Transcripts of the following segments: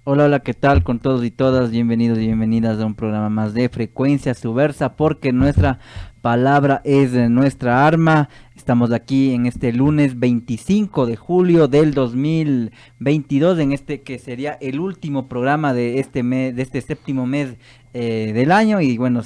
Hola, hola, ¿qué tal con todos y todas? Bienvenidos y bienvenidas a un programa más de Frecuencia Subversa, porque nuestra palabra es nuestra arma. Estamos aquí en este lunes 25 de julio del 2022, en este que sería el último programa de este mes, de este séptimo mes del año. Y bueno,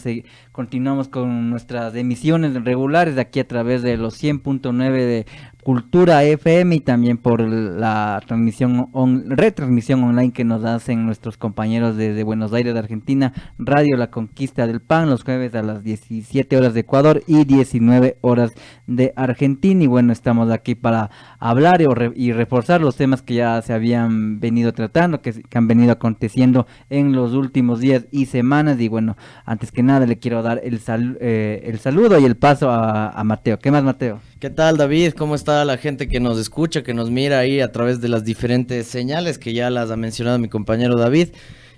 continuamos con nuestras emisiones regulares aquí a través de los 100.9 de Cultura FM y también por la retransmisión online que nos hacen nuestros compañeros desde Buenos Aires, de Argentina, Radio La Conquista del Pan, los jueves a las 17 horas de Ecuador y 19 horas de Argentina. Y bueno, estamos aquí para hablar y reforzar los temas que ya se habían venido tratando, que han venido aconteciendo en los últimos días y semanas. Y bueno, antes que nada le quiero dar el saludo y el paso a Mateo. ¿Qué más, Mateo? ¿Qué tal, David? ¿Cómo está la gente que nos escucha, que nos mira ahí a través de las diferentes señales que ya las ha mencionado mi compañero David?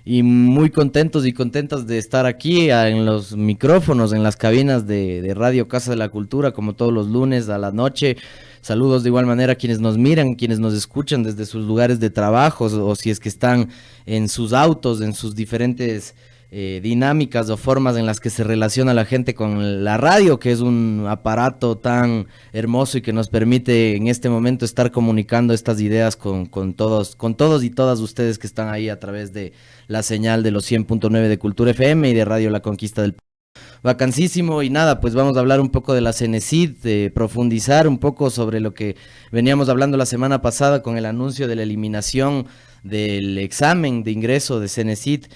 Y muy contentos y contentas de estar aquí en los micrófonos, en las cabinas de Radio Casa de la Cultura, como todos los lunes a la noche. Saludos de igual manera a quienes nos miran, quienes nos escuchan desde sus lugares de trabajo o si es que están en sus autos, en sus diferentes dinámicas o formas en las que se relaciona la gente con la radio, que es un aparato tan hermoso y que nos permite en este momento estar comunicando estas ideas con todos y todas ustedes que están ahí a través de la señal de los 100.9 de Cultura FM y de Radio La Conquista del Vacancísimo. Y nada, pues vamos a hablar un poco de la Cenecit, de profundizar un poco sobre lo que veníamos hablando la semana pasada con el anuncio de la eliminación del examen de ingreso de Cenecit,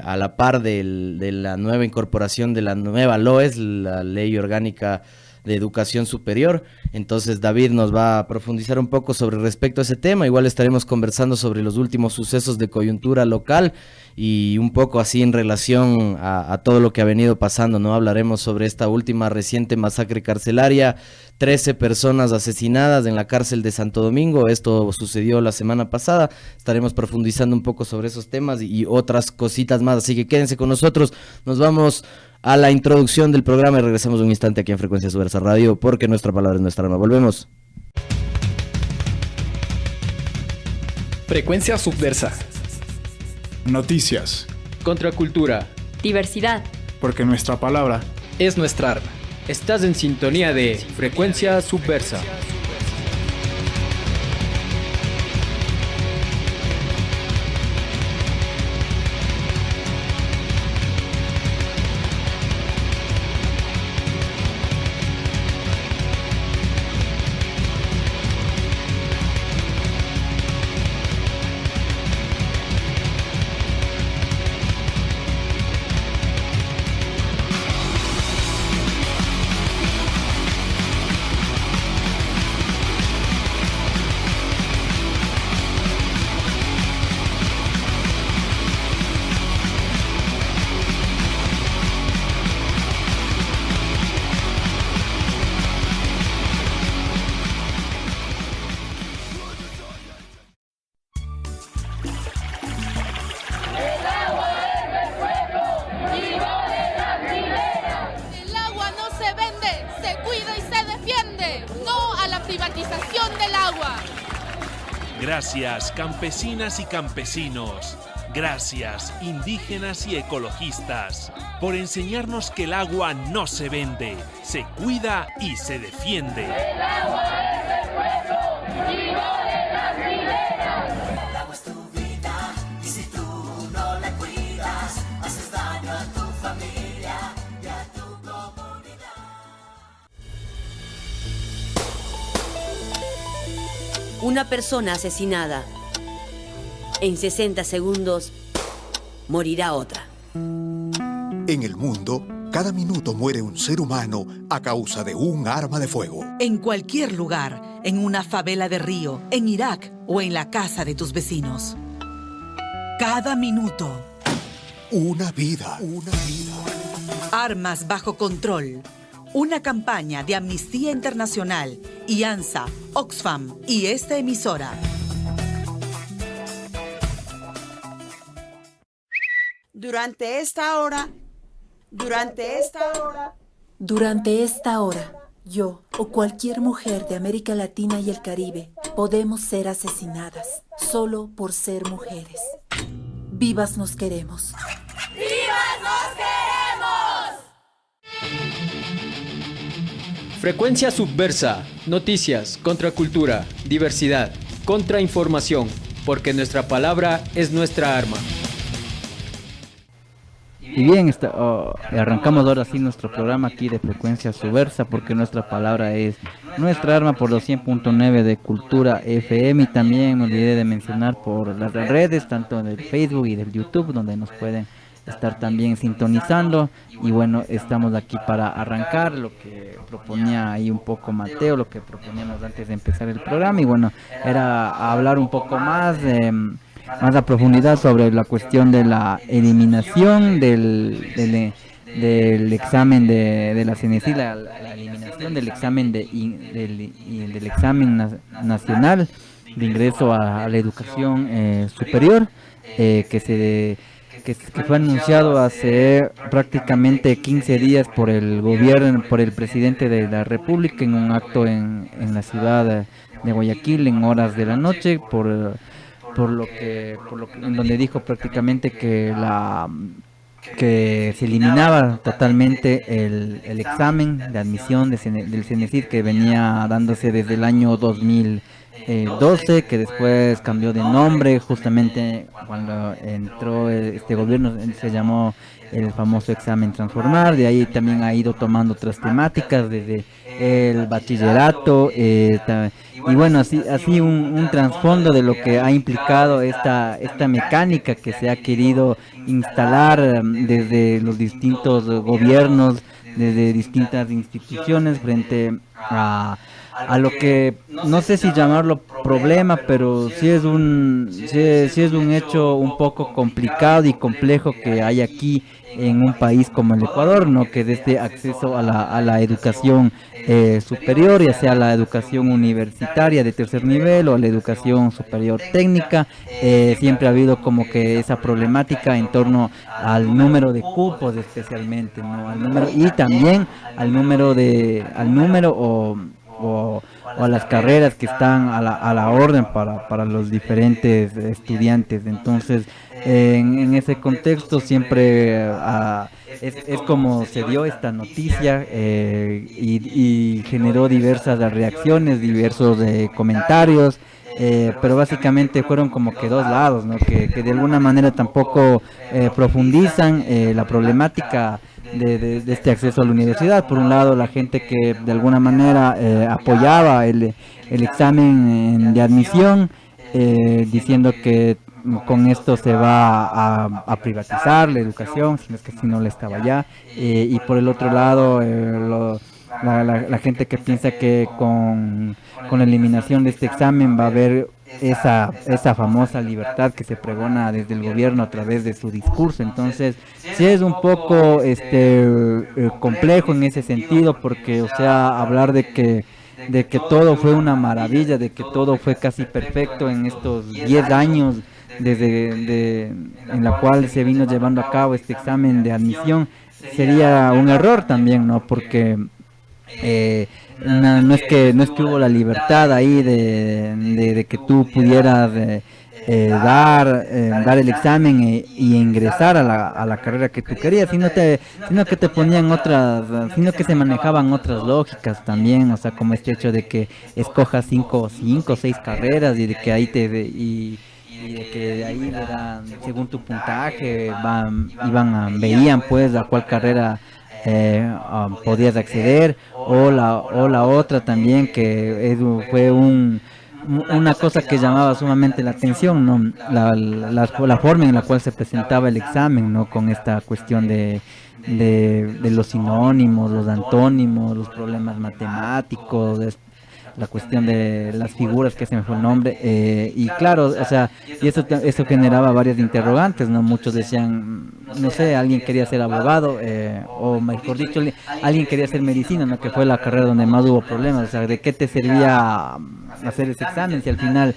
a la par de la nueva incorporación de la nueva LOES, la Ley Orgánica de Educación Superior. Entonces David nos va a profundizar un poco sobre respecto a ese tema. Igual estaremos conversando sobre los últimos sucesos de coyuntura local y un poco así en relación a todo lo que ha venido pasando, ¿no? Hablaremos sobre esta última reciente masacre carcelaria, 13 personas asesinadas en la cárcel de Santo Domingo. Esto sucedió la semana pasada. Estaremos profundizando un poco sobre esos temas y otras cositas más, así que quédense con nosotros. Nos vamos a la introducción del programa y regresamos un instante aquí en Frecuencia Subversa Radio, porque nuestra palabra es nuestra arma. Volvemos. Frecuencia Subversa. Noticias. Contracultura. Diversidad. Porque nuestra palabra Es nuestra arma. Estás en sintonía de Frecuencia Subversa. El agua no se vende, se cuida y se defiende. No a la privatización del agua. Gracias, campesinas y campesinos. Gracias, indígenas y ecologistas, por enseñarnos que el agua no se vende, se cuida y se defiende. El agua es del pueblo y no de las mineras. El agua es tu vida y si tú no la cuidas, haces daño a tu familia y a tu comunidad. Una persona asesinada. En 60 segundos morirá otra. En el mundo, cada minuto muere un ser humano a causa de un arma de fuego. En cualquier lugar, en una favela de Río, en Irak o en la casa de tus vecinos. Cada minuto. Una vida. Armas bajo control. Una campaña de Amnistía Internacional, IANSA, Oxfam y esta emisora. Durante esta hora, yo o cualquier mujer de América Latina y el Caribe podemos ser asesinadas solo por ser mujeres. Vivas nos queremos. ¡Vivas nos queremos! Frecuencia Subversa. Noticias, contracultura, diversidad, contrainformación, porque nuestra palabra es nuestra arma. Y bien, arrancamos ahora sí nuestro programa aquí de Frecuencia Subversa, porque nuestra palabra es nuestra arma por los 100.9 de Cultura FM. Y también me olvidé de mencionar por las redes, tanto del Facebook y del YouTube, donde nos pueden estar también sintonizando. Y bueno, estamos aquí para arrancar lo que proponía ahí un poco Mateo, lo que proponíamos antes de empezar el programa. Y bueno, era hablar un poco más a profundidad sobre la cuestión de la eliminación del examen de la CNESID, la eliminación del examen del examen nacional de ingreso a la educación superior, que fue anunciado hace prácticamente 15 días por el gobierno, por el presidente de la República, en un acto en la ciudad de Guayaquil en horas de la noche, en donde dijo prácticamente que se eliminaba totalmente el examen de admisión del CNESID, que venía dándose desde el año 2012, que después cambió de nombre justamente cuando entró este gobierno. Se llamó el famoso examen Transformar. De ahí también ha ido tomando otras temáticas, desde el bachillerato, y bueno, así un trasfondo de lo que ha implicado esta mecánica que se ha querido instalar desde los distintos gobiernos, desde distintas instituciones, frente a lo que no sé si llamarlo problema, pero sí es un hecho un poco complicado y complejo que hay aquí en un país como el Ecuador, ¿no? Que desde acceso a la educación superior, ya sea la educación universitaria de tercer nivel o la educación superior técnica, siempre ha habido como que esa problemática en torno al número de cupos, especialmente, ¿no? Y también al número o a las carreras que están a la orden para los diferentes estudiantes. Entonces, en ese contexto siempre es como se dio esta noticia, y generó diversas reacciones, diversos comentarios, pero básicamente fueron como que dos lados, ¿no? que de alguna manera tampoco profundizan la problemática de este acceso a la universidad. Por un lado, la gente que de alguna manera apoyaba el examen de admisión, diciendo que con esto se va a privatizar la educación, si no la estaba ya, y por el otro lado la gente que piensa que con la eliminación de este examen va a haber esa famosa libertad que se pregona desde el gobierno a través de su discurso. Entonces sí es un poco complejo en ese sentido, porque o sea, hablar de que todo fue una maravilla, de que todo fue casi perfecto en estos 10 años en la cual se vino llevando a cabo este examen de admisión, sería un error también, ¿no? Porque no es que hubo la libertad ahí de que tú pudieras dar el examen y ingresar a la carrera que tú querías, sino que te ponían sino que se manejaban otras lógicas también, o sea, como este hecho de que escojas 5 o 6 carreras, y de que ahí de que de ahí según tu puntaje veían pues a cuál carrera podías acceder, o la otra también, que fue una cosa que llamaba sumamente la atención, ¿no? La forma en la cual se presentaba el examen, ¿no? Con esta cuestión de los sinónimos, los antónimos, los problemas matemáticos, la cuestión de las figuras, que se me fue el nombre, y claro, o sea, y eso generaba varias interrogantes, ¿no? Muchos decían, no sé, alguien quería ser abogado, o mejor dicho, alguien quería hacer medicina, ¿no? Que fue la carrera donde más hubo problemas. O sea, ¿de qué te servía hacer ese examen si al final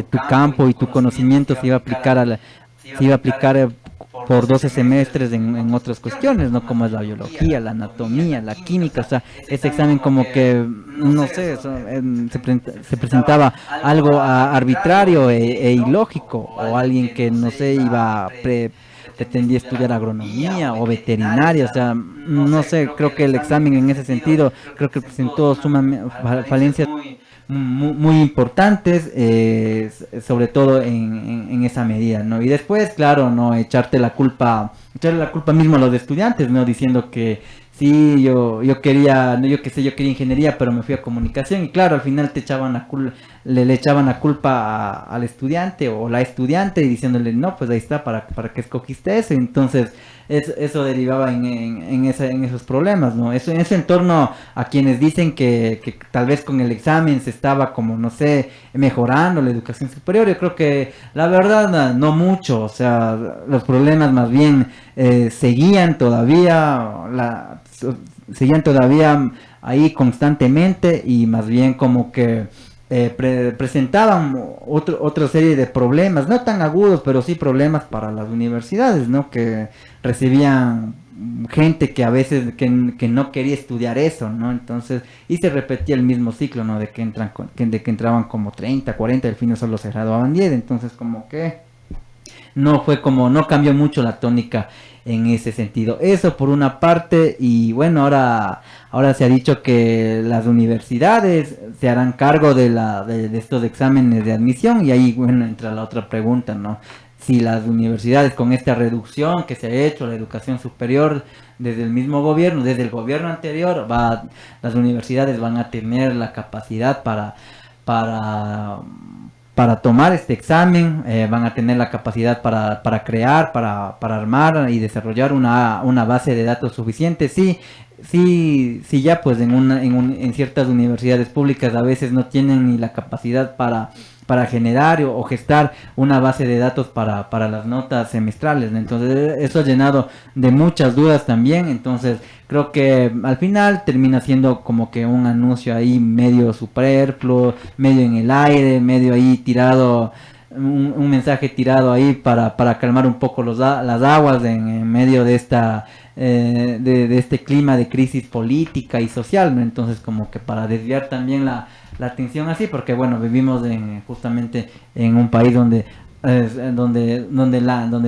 tu campo y tu conocimiento se iba a aplicar por 12 semestres en otras cuestiones, ¿no? Como es la biología, la anatomía, la química, o sea, ese examen como que, no sé, se presentaba algo arbitrario e ilógico, o alguien que, no sé, pretendía estudiar agronomía o veterinaria, o sea, no sé, creo que el examen en ese sentido, creo que presentó falencias muy importantes, sobre todo en esa medida, ¿no? Y después, claro, no echarle la culpa mismo a los estudiantes, ¿no? Diciendo que sí, yo quería, no, yo qué sé, yo quería ingeniería, pero me fui a comunicación, y claro, al final le echaban la culpa al estudiante o la estudiante, y diciéndole, no, pues ahí está, ¿para qué escogiste eso? Entonces, eso derivaba en esos problemas, ¿no? Eso en torno a quienes dicen que tal vez con el examen se estaba, como, no sé, mejorando la educación superior. Yo creo que la verdad no mucho, o sea, los problemas más bien seguían todavía ahí constantemente, y más bien como que presentaban otra serie de problemas, no tan agudos, pero sí problemas para las universidades, ¿no? Que recibían gente que a veces que no quería estudiar eso, ¿no? Entonces, y se repetía el mismo ciclo, ¿no? De que entraban como 30, 40, y al final solo se graduaban 10, entonces como que no cambió mucho la tónica en ese sentido. Eso por una parte, y bueno, ahora se ha dicho que las universidades se harán cargo de estos exámenes de admisión, y ahí, bueno, entra la otra pregunta, ¿no? Si las universidades, con esta reducción que se ha hecho a la educación superior desde el mismo gobierno, desde el gobierno anterior, las universidades van a tener la capacidad para tomar este examen, van a tener la capacidad para crear, para armar y desarrollar una base de datos suficiente. Sí, ya pues en ciertas universidades públicas a veces no tienen ni la capacidad para generar o gestar una base de datos para las notas semestrales, ¿no? Entonces eso ha llenado de muchas dudas también. Entonces creo que al final termina siendo como que un anuncio ahí medio superfluo, medio en el aire, medio ahí tirado, un mensaje tirado ahí para calmar un poco las aguas en medio de de este clima de crisis política y social, ¿no? Entonces como que para desviar también la atención así, porque bueno, vivimos justamente en un país donde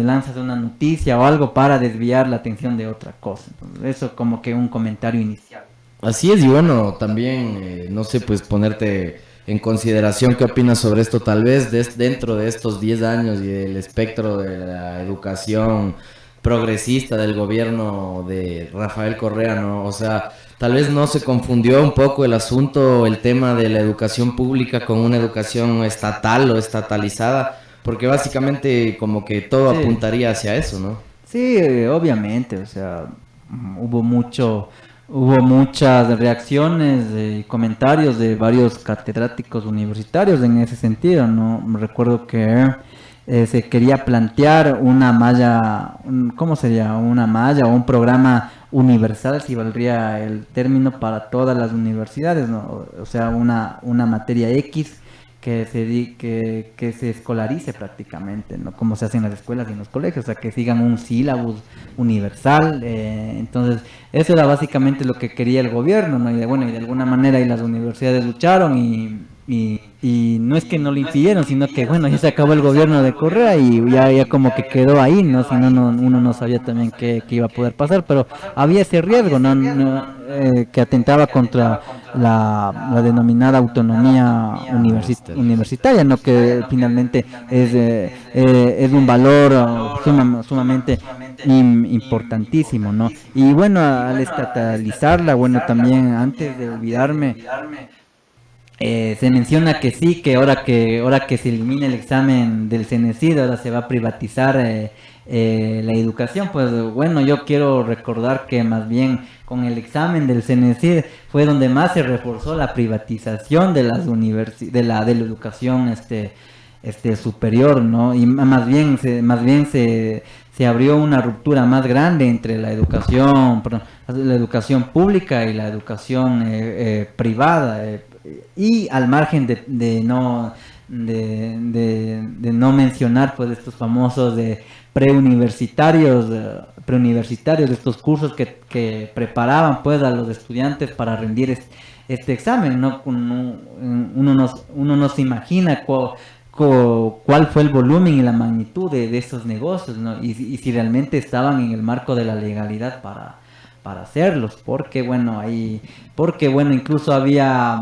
lanzas una noticia o algo para desviar la atención de otra cosa. Entonces, eso como que un comentario inicial. Así es, y bueno, también, no sé, pues ponerte en consideración qué opinas sobre esto, tal vez dentro de estos 10 años y el espectro de la educación progresista del gobierno de Rafael Correa, ¿no? O sea, tal vez no se confundió un poco el asunto, el tema de la educación pública con una educación estatal o estatalizada, porque básicamente como que todo apuntaría hacia eso, ¿no? Sí, obviamente, o sea, hubo muchas reacciones y comentarios de varios catedráticos universitarios en ese sentido, ¿no? Recuerdo que se quería plantear una malla, ¿cómo sería? Una malla o un programa universal, si valdría el término, para todas las universidades, ¿no? O sea, una materia X que se escolarice prácticamente, ¿no? Como se hace en las escuelas y en los colegios, o sea, que sigan un sílabus universal. Entonces, eso era básicamente lo que quería el gobierno, ¿no? Y de alguna manera y las universidades lucharon y no es que no lo impidieron, sino que bueno, ya se acabó el gobierno de Correa y ya como que quedó ahí, ¿no? Si no, uno no sabía también qué iba a poder pasar, pero había ese riesgo, ¿no? Que atentaba contra la denominada autonomía universitaria, ¿no? Que finalmente es un valor sumamente importantísimo, ¿no? Y bueno, al estatalizarla, bueno, también antes de olvidarme, se menciona que sí, que ahora que se elimina el examen del CENESID, ahora se va a privatizar la educación. Pues bueno, yo quiero recordar que más bien con el examen del CENESID fue donde más se reforzó la privatización de las de la educación superior, ¿no? Y más bien se abrió una ruptura más grande entre la educación pública y la educación privada, y al margen de de no mencionar pues estos famosos de preuniversitarios, de estos cursos que preparaban pues a los estudiantes para rendir este examen, ¿no? Uno no se imagina cuál fue el volumen y la magnitud de esos negocios, ¿no? Y si realmente estaban en el marco de la legalidad para hacerlos, porque bueno, incluso había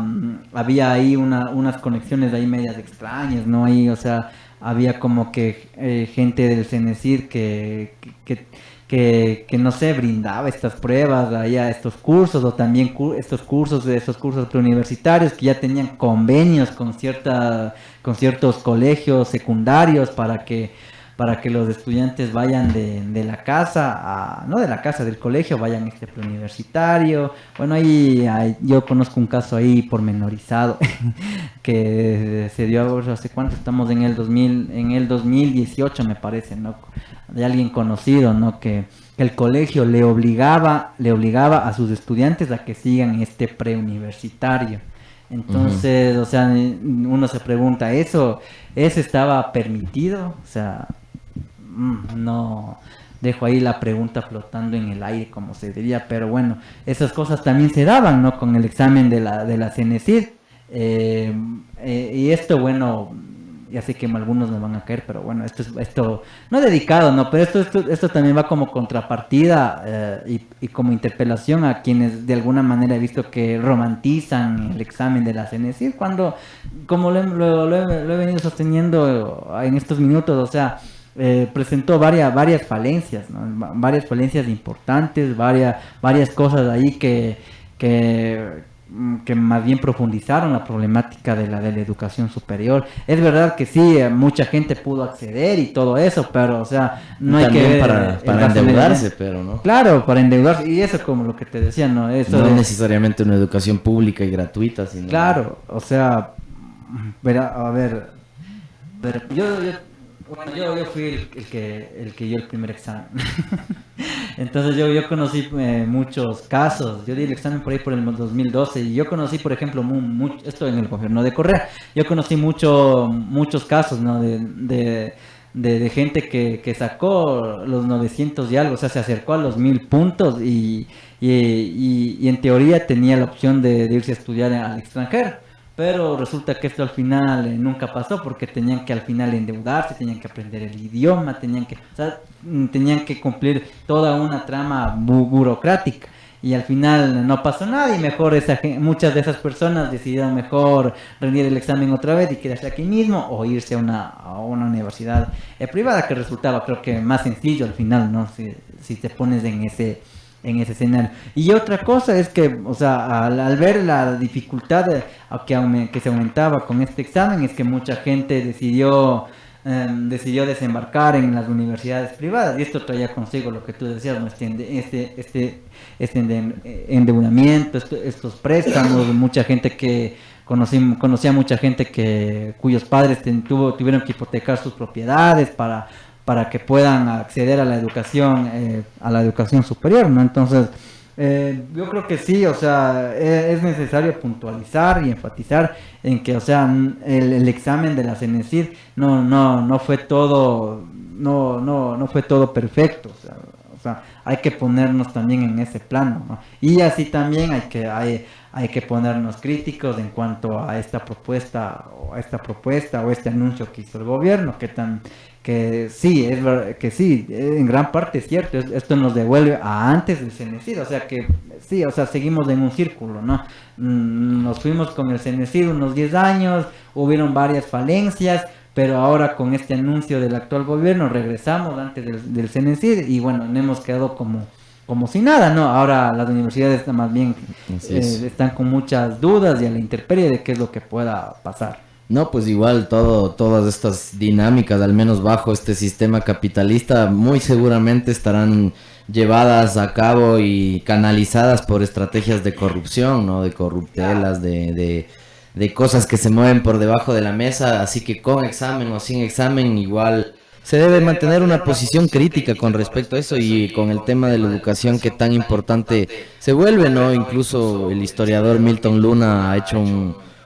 ahí unas conexiones ahí medias extrañas, ¿no? Ahí, o sea, había como que gente del CENESID que no sé, brindaba estas pruebas ahí a estos cursos, o también estos cursos preuniversitarios que ya tenían convenios con ciertos colegios secundarios para que los estudiantes vayan de la casa no de la casa, del colegio, vayan a este preuniversitario. Bueno, ahí yo conozco un caso ahí pormenorizado que se dio hace cuánto, estamos en el 2018 me parece, ¿no? De alguien conocido, ¿no? Que el colegio le obligaba a sus estudiantes a que sigan este preuniversitario. Entonces, o sea, uno se pregunta, ¿eso estaba permitido? O sea, no, dejo ahí la pregunta flotando en el aire, como se diría, pero bueno, esas cosas también se daban, ¿no? Con el examen de la CENESID, y esto, bueno, ya sé que algunos me van a caer, pero bueno, esto no dedicado, ¿no? Pero esto también va como contrapartida y como interpelación a quienes de alguna manera he visto que romantizan el examen de la CENESID, cuando, como lo he venido sosteniendo en estos minutos, o sea, presentó varias falencias, ¿no? Varias falencias importantes, varias cosas ahí que más bien profundizaron la problemática de la educación superior. Es verdad que sí, mucha gente pudo acceder y todo eso, pero o sea, no hay que ver para endeudarse, pero no. Claro, para endeudarse, y eso como lo que te decía, ¿no? Eso no necesariamente una educación pública y gratuita, sino... Claro, o sea, yo fui el que dio el primer examen. Entonces yo conocí muchos casos. Yo di el examen por el 2012 y yo conocí, por ejemplo, esto en el gobierno de Correa, yo conocí muchos casos, ¿no? de gente que sacó los 900 y algo, o sea, se acercó a los 1000 puntos y en teoría tenía la opción de irse a estudiar al extranjero. Pero resulta que esto al final nunca pasó, porque tenían que al final endeudarse, tenían que aprender el idioma, tenían que cumplir toda una trama burocrática, y al final no pasó nada, y mejor muchas de esas personas decidieron mejor rendir el examen otra vez y quedarse aquí mismo, o irse a una universidad privada, que resultaba, creo que, más sencillo al final, ¿no? Si te pones en ese escenario. Y otra cosa es que, o sea, al ver la dificultad que se aumentaba con este examen, es que mucha gente decidió desembarcar en las universidades privadas, y esto traía consigo lo que tú decías, ¿no? este endeudamiento, estos préstamos. Mucha gente que conocía mucha gente cuyos padres tuvieron que hipotecar sus propiedades para que puedan acceder a la educación superior, ¿no? Entonces, yo creo que sí, o sea, es necesario puntualizar y enfatizar en que, o sea, el examen de la CENESID no fue todo perfecto, o sea, hay que ponernos también en ese plano, ¿no? Y así también hay que ponernos críticos en cuanto a esta propuesta o este anuncio que hizo el gobierno, que sí, es verdad, que sí, en gran parte es cierto. Esto nos devuelve a antes del CENESID, o sea que sí, o sea, seguimos en un círculo, ¿no? Nos fuimos con el CENESID unos 10 años, hubieron varias falencias, pero ahora con este anuncio del actual gobierno regresamos antes del CENESID, y bueno, hemos quedado como si nada, ¿no? Ahora las universidades más bien están con muchas dudas y a la intemperie de qué es lo que pueda pasar. No, pues igual todas estas dinámicas, al menos bajo este sistema capitalista, muy seguramente estarán llevadas a cabo y canalizadas por estrategias de corrupción, ¿no? De corruptelas, de cosas que se mueven por debajo de la mesa, así que con examen o sin examen igual se debe mantener una posición crítica con respecto a eso, y con el tema de la educación que tan importante se vuelve, ¿no? Incluso el historiador Milton Luna ha hecho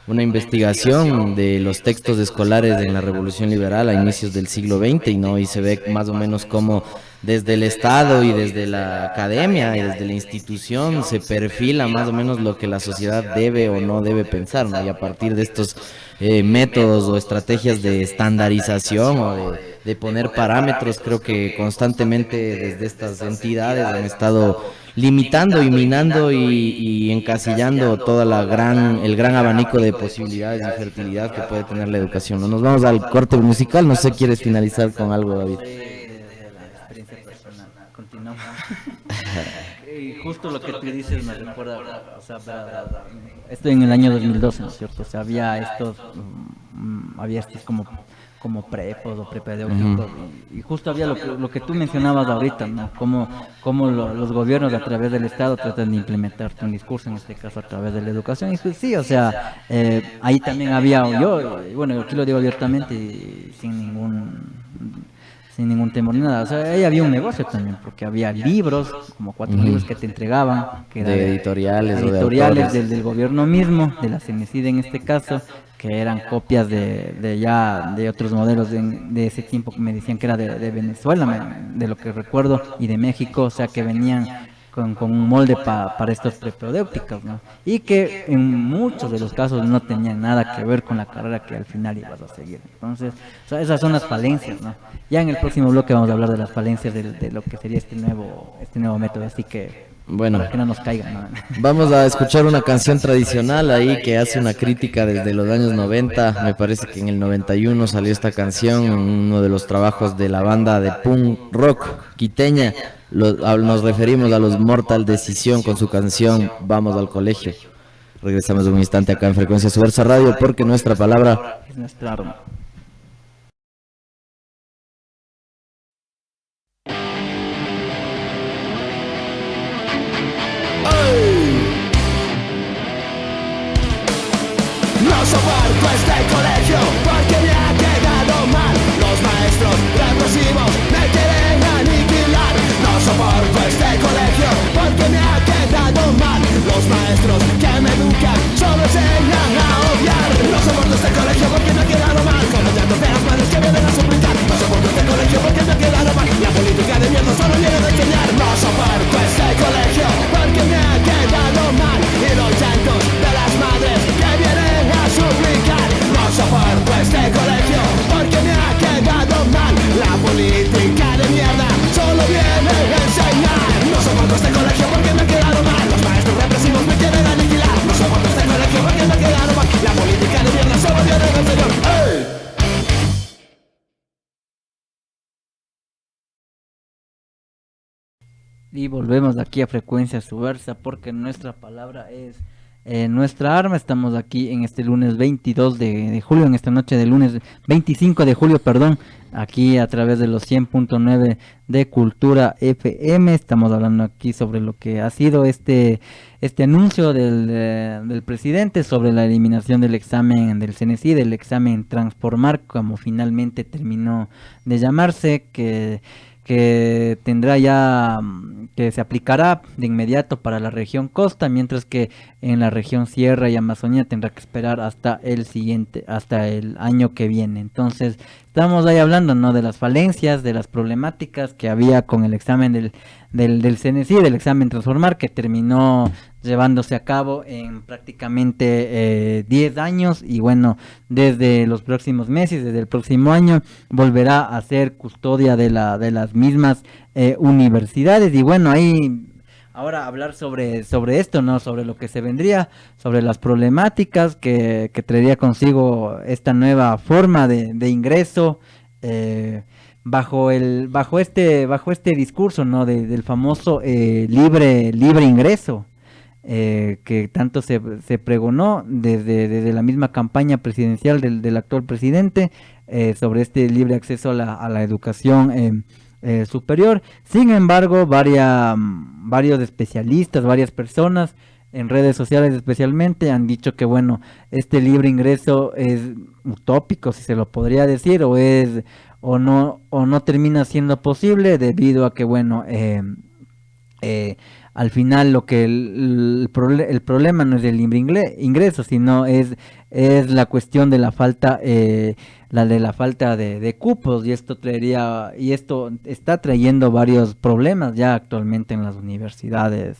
una investigación de los textos escolares en la Revolución Liberal a inicios del siglo XX, y se ve más o menos cómo desde el Estado y desde la academia y desde la institución se perfila más o menos lo que la sociedad debe o no debe pensar, ¿no? Y a partir de estos métodos o estrategias de estandarización o de poner parámetros, creo que constantemente desde estas entidades han estado limitando y minando y encasillando toda el gran abanico de posibilidades y fertilidad que puede tener la educación, ¿no? Nos vamos al corte musical, no sé, ¿quieres finalizar con algo, David? Continuamos. Y justo lo que tú dices me recuerda, o sea, esto en el año 2012, ¿no es cierto? O sea, había estos como prepos o prepedéuticos, y justo había lo que tú mencionabas ahorita, ¿no? Como los gobiernos a través del Estado tratan de implementar un discurso, en este caso a través de la educación, y pues sí, o sea, ahí también había, bueno, aquí lo digo abiertamente y sin ningún temor ni nada, o sea, ahí había un negocio también, porque había libros, como 4 libros que te entregaban, que eran de editoriales del gobierno mismo, de la CENESID en este caso, que eran copias de otros modelos de ese tiempo, que me decían que era de Venezuela, de lo que recuerdo, y de México, o sea, que venían con un molde para estos prepedéuticos, ¿no? Y que en muchos de los casos no tenían nada que ver con la carrera que al final ibas a seguir. Entonces, o sea, esas son las falencias, ¿no? Ya en el próximo bloque vamos a hablar de las falencias de lo que sería este nuevo método, así que bueno, para que no nos caigan, ¿no? Vamos a escuchar una canción tradicional ahí que hace una crítica desde los años 90, me parece que en el 91 salió esta canción, uno de los trabajos de la banda de punk rock quiteña. Nos referimos a los Mortal Decisión con su canción Vamos al Colegio. Regresamos un instante acá en Frecuencia Subversa Radio, porque nuestra palabra es nuestra arma. No soporto este colegio porque me ha quedado mal. Los maestros represivos me quieren aniquilar. No soporto este colegio porque me ha quedado mal. Los maestros que me educan solo enseñan a odiar. No soporto este colegio porque me ha quedado mal. Con los llantos de las madres que vienen a suplicar. No soporto este colegio porque me ha quedado mal. La política de mierda solo viene a enseñar. No soporto este colegio porque me ha quedado mal. Y los llantos de las madres que vienen a suplicar. No soporto este colegio porque me ha quedado mal. La política de mierda solo viene a enseñar. No soporto este colegio porque me ha quedado mal. Los maestros represivos me quieren aniquilar. No soporto este colegio porque me ha quedado mal. La política de mierda solo viene a enseñar. ¡Ey! Y volvemos aquí a Frecuencia Subversa, porque nuestra palabra es nuestra arma. Estamos aquí en este lunes 22 de julio, en esta noche de lunes 25 de julio, perdón, aquí a través de los 100.9 de Cultura FM. Estamos hablando aquí sobre lo que ha sido este anuncio del presidente sobre la eliminación del examen del CENESID, del examen Transformar, como finalmente terminó de llamarse, que tendrá ya, que se aplicará de inmediato para la región costa, mientras que en la región sierra y Amazonía tendrá que esperar hasta el año que viene. Entonces, estamos ahí hablando, ¿no?, de las falencias, de las problemáticas que había con el examen del CENESID, del examen Transformar, que terminó llevándose a cabo en prácticamente 10 años, y bueno, desde los próximos meses, desde el próximo año, volverá a ser custodia de las mismas universidades. Y bueno, ahí ahora hablar sobre esto, ¿no?, sobre lo que se vendría, sobre las problemáticas que traería consigo esta nueva forma de ingreso, bajo este discurso, ¿no?, del famoso libre ingreso, que tanto se pregonó desde la misma campaña presidencial del actual presidente, sobre este libre acceso a la educación superior. Sin embargo, varios especialistas, varias personas en redes sociales especialmente, han dicho que bueno, este libre ingreso es utópico, si se lo podría decir, o no termina siendo posible, debido a que bueno, al final lo que el problema no es el libre ingreso, sino es la cuestión de la falta la falta de cupos, y esto está trayendo varios problemas ya actualmente en las universidades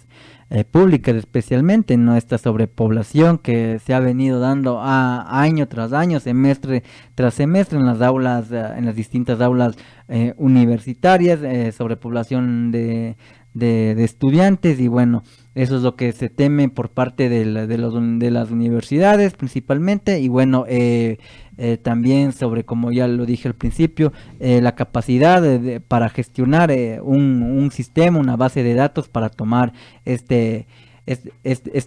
públicas, especialmente, ¿no? Esta sobrepoblación que se ha venido dando año tras año, semestre tras semestre en las aulas, en las distintas aulas universitarias, sobrepoblación de estudiantes, y bueno, eso es lo que se teme por parte de las universidades principalmente, y bueno, también sobre, como ya lo dije al principio, la capacidad para gestionar un sistema, una base de datos para tomar este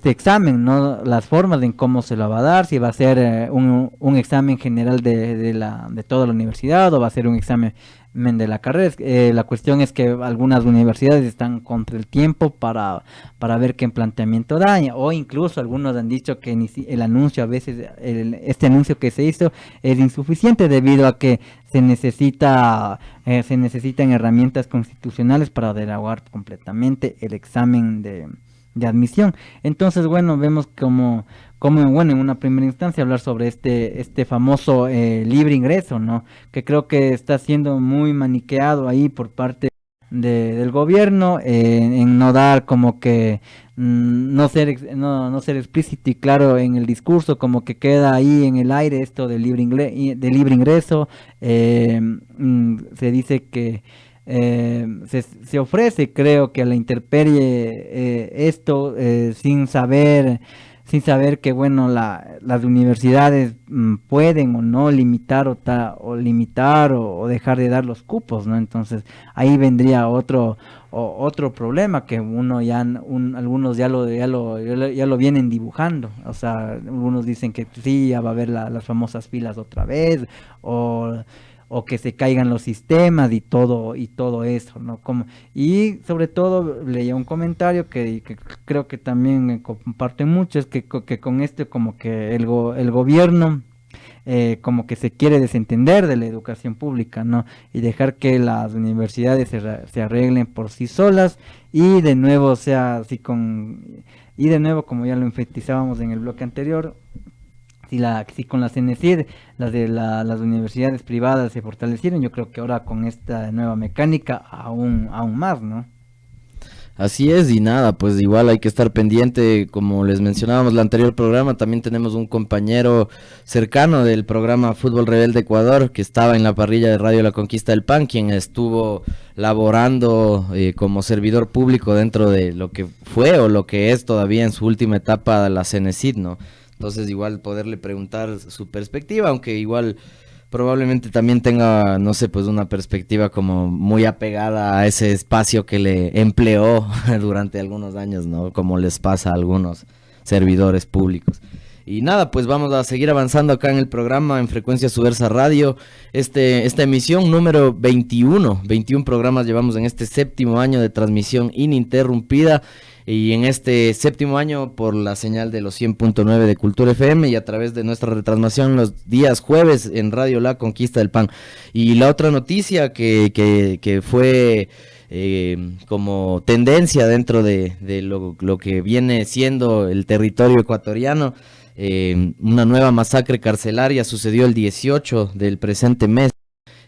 examen, ¿no? Las formas en cómo se lo va a dar, si va a ser un examen general de toda la universidad, o va a ser un examen de la carrera. La cuestión es que algunas universidades están contra el tiempo para ver qué planteamiento daña, o incluso algunos han dicho que el anuncio, a veces este anuncio que se hizo es insuficiente debido a que se necesitan herramientas constitucionales para derogar completamente el examen de admisión. Entonces, bueno, vemos como bueno, en una primera instancia hablar sobre este famoso libre ingreso, ¿no? Que creo que está siendo muy maniqueado ahí por parte del gobierno, en no dar como que no ser explícito y claro en el discurso, como que queda ahí en el aire esto del libre ingreso. Se dice que se ofrece, creo que a la intemperie esto, sin saber que, bueno, las universidades pueden o no limitar o limitar o dejar de dar los cupos, ¿no? Entonces ahí vendría otro problema que algunos ya lo vienen dibujando. O sea, algunos dicen que sí, ya va a haber las famosas filas otra vez, o que se caigan los sistemas y todo eso, ¿no? Y sobre todo leía un comentario que creo que también comparten mucho, es que con esto como que el gobierno como que se quiere desentender de la educación pública, ¿no? Y dejar que las universidades se arreglen por sí solas, y de nuevo, o sea, como ya lo enfatizábamos en el bloque anterior, si con la CENESID las universidades privadas se fortalecieron, yo creo que ahora con esta nueva mecánica aún más, ¿no? Así es, y nada, pues igual hay que estar pendiente, como les mencionábamos el anterior programa, también tenemos un compañero cercano del programa Fútbol Rebelde Ecuador, que estaba en la parrilla de Radio La Conquista del Pan, quien estuvo laborando como servidor público dentro de lo que fue o lo que es todavía en su última etapa de la CENESID, ¿no? Entonces igual poderle preguntar su perspectiva, aunque igual probablemente también tenga, no sé, pues una perspectiva como muy apegada a ese espacio que le empleó durante algunos años, ¿no? Como les pasa a algunos servidores públicos. Y nada, pues vamos a seguir avanzando acá en el programa en Frecuencia Subversa Radio. Esta emisión número 21 programas llevamos en este 7º año de transmisión ininterrumpida. Y en este 7º año por la señal de los 100.9 de Cultura FM y a través de nuestra retransmisión los días jueves en Radio La Conquista del Pan. Y la otra noticia que fue como tendencia dentro de lo que viene siendo el territorio ecuatoriano, una nueva masacre carcelaria sucedió el 18 del presente mes.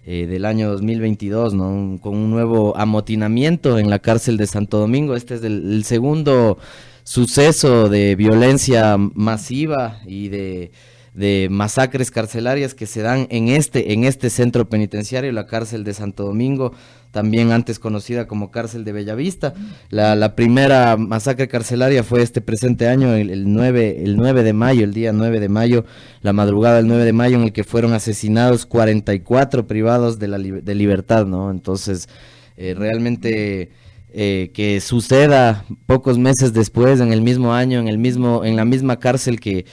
Del año 2022, ¿no? Con un nuevo amotinamiento en la cárcel de Santo Domingo. Este es el segundo suceso de violencia masiva y de masacres carcelarias que se dan en este centro penitenciario, la cárcel de Santo Domingo, también antes conocida como cárcel de Bellavista. La primera masacre carcelaria fue este presente año, el 9 de mayo, el día 9 de mayo, la madrugada del 9 de mayo, en el que fueron asesinados 44 privados de libertad, ¿no? Entonces, realmente que suceda pocos meses después, en el mismo año, en la misma cárcel que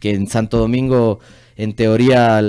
en Santo Domingo en teoría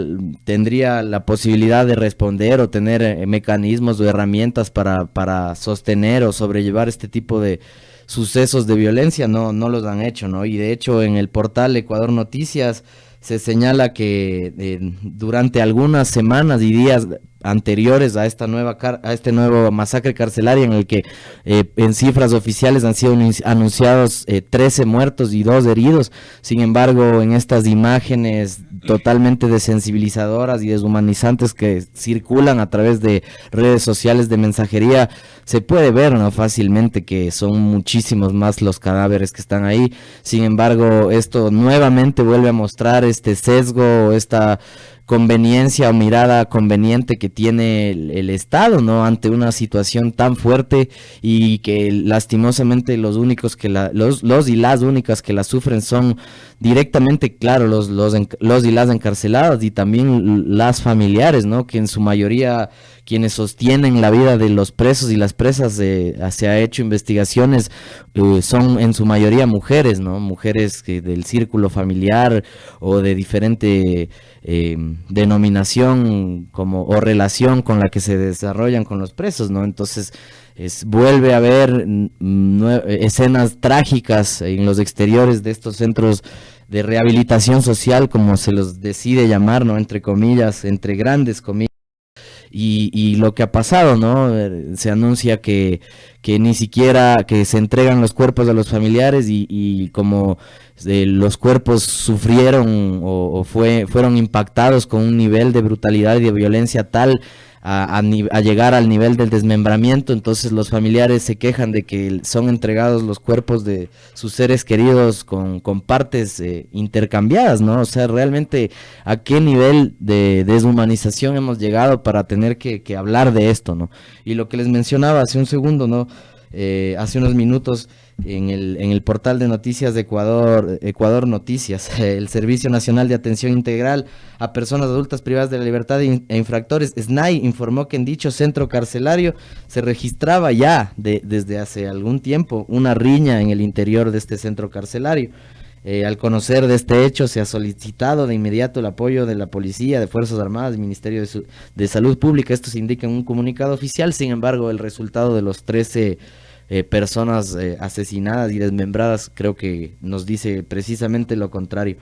tendría la posibilidad de responder o tener mecanismos o herramientas para sostener o sobrellevar este tipo de sucesos de violencia, no los han hecho, ¿no? Y de hecho en el portal Ecuador Noticias se señala que durante algunas semanas y días anteriores a esta a este nuevo masacre carcelaria, en el que en cifras oficiales han sido anunciados 13 muertos y 2 heridos. Sin embargo, en estas imágenes totalmente desensibilizadoras y deshumanizantes que circulan a través de redes sociales de mensajería, se puede ver, ¿no?, fácilmente que son muchísimos más los cadáveres que están ahí. Sin embargo, esto nuevamente vuelve a mostrar este sesgo, esta conveniencia o mirada conveniente que tiene el Estado, ¿no?, ante una situación tan fuerte, y que lastimosamente los únicos que los y las únicas que la sufren son directamente, claro, los y las encarceladas, y también las familiares, ¿no?, que en su mayoría quienes sostienen la vida de los presos y las presas. Se ha hecho investigaciones, son en su mayoría mujeres, ¿no?, mujeres del círculo familiar o de diferente denominación o relación con la que se desarrollan con los presos, ¿no? Entonces vuelve a haber escenas trágicas en los exteriores de estos centros de rehabilitación social, como se los decide llamar, ¿no?, entre comillas, entre grandes comillas. Y lo que ha pasado, ¿no? Se anuncia que ni siquiera que se entregan los cuerpos a los familiares, y como los cuerpos sufrieron o fueron impactados con un nivel de brutalidad y de violencia tal a llegar al nivel del desmembramiento. Entonces los familiares se quejan de que son entregados los cuerpos de sus seres queridos con partes intercambiadas, ¿no? O sea, realmente a qué nivel de deshumanización hemos llegado para tener que hablar de esto, ¿no? Y lo que les mencionaba hace un segundo, ¿no?, hace unos minutos, en el portal de noticias de Ecuador Noticias, el Servicio Nacional de Atención Integral a Personas Adultas Privadas de la Libertad e Infractores, SNAI, informó que en dicho centro carcelario se registraba ya desde hace algún tiempo una riña en el interior de este centro carcelario. Al conocer de este hecho, se ha solicitado de inmediato el apoyo de la policía, de Fuerzas Armadas, Ministerio de Salud Pública. Esto se indica en un comunicado oficial. Sin embargo, el resultado de los 13 personas asesinadas y desmembradas creo que nos dice precisamente lo contrario.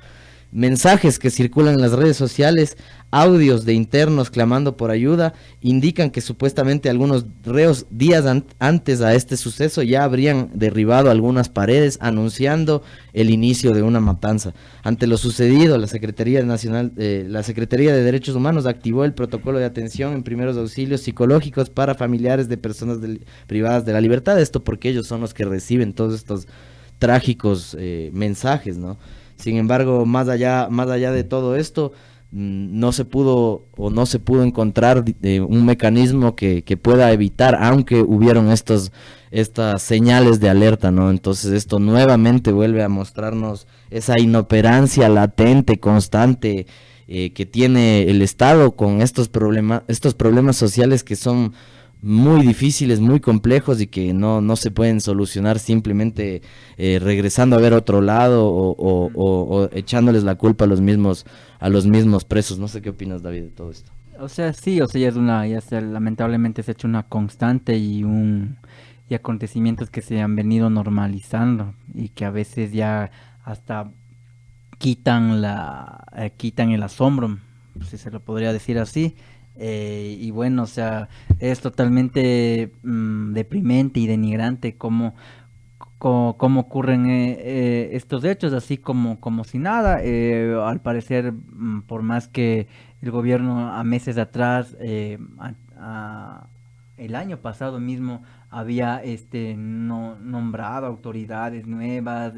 Mensajes que circulan en las redes sociales, audios de internos clamando por ayuda, indican que supuestamente algunos reos días antes a este suceso ya habrían derribado algunas paredes, anunciando el inicio de una matanza. Ante lo sucedido, la Secretaría de Derechos Humanos activó el protocolo de atención en primeros auxilios psicológicos para familiares de personas privadas de la libertad. Esto porque ellos son los que reciben todos estos trágicos mensajes, ¿no? Sin embargo, más allá de todo esto, no se pudo encontrar un mecanismo que pueda evitar, aunque hubieron estas señales de alerta, ¿no? Entonces esto nuevamente vuelve a mostrarnos esa inoperancia latente, constante, que tiene el Estado con estos problemas sociales que son muy difíciles, muy complejos, y que no se pueden solucionar simplemente regresando a ver otro lado o echándoles la culpa a los mismos presos. No sé qué opinas, David, de todo esto. O sea, sí, o sea, lamentablemente se ha hecho una constante y acontecimientos que se han venido normalizando, y que a veces ya hasta quitan el asombro, si se lo podría decir así. Y bueno, o sea, es totalmente deprimente y denigrante cómo ocurren estos hechos, así como si nada. Al parecer, por más que el gobierno a meses atrás, el año pasado mismo, había nombrado autoridades nuevas,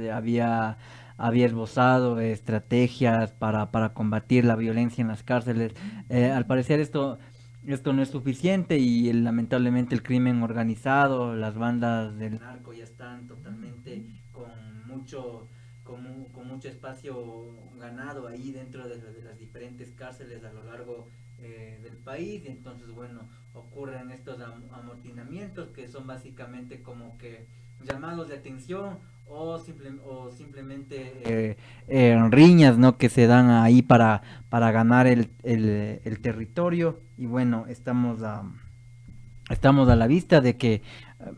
había esbozado estrategias para combatir la violencia en las cárceles. Al parecer esto no es suficiente, y lamentablemente el crimen organizado, las bandas del narco ya están totalmente con mucho espacio ganado ahí dentro de las diferentes cárceles a lo largo del país. Y entonces, bueno, ocurren estos amotinamientos que son básicamente como que llamados de atención o simplemente riñas, ¿no?, que se dan ahí para ganar el territorio. Y bueno, estamos a la vista de que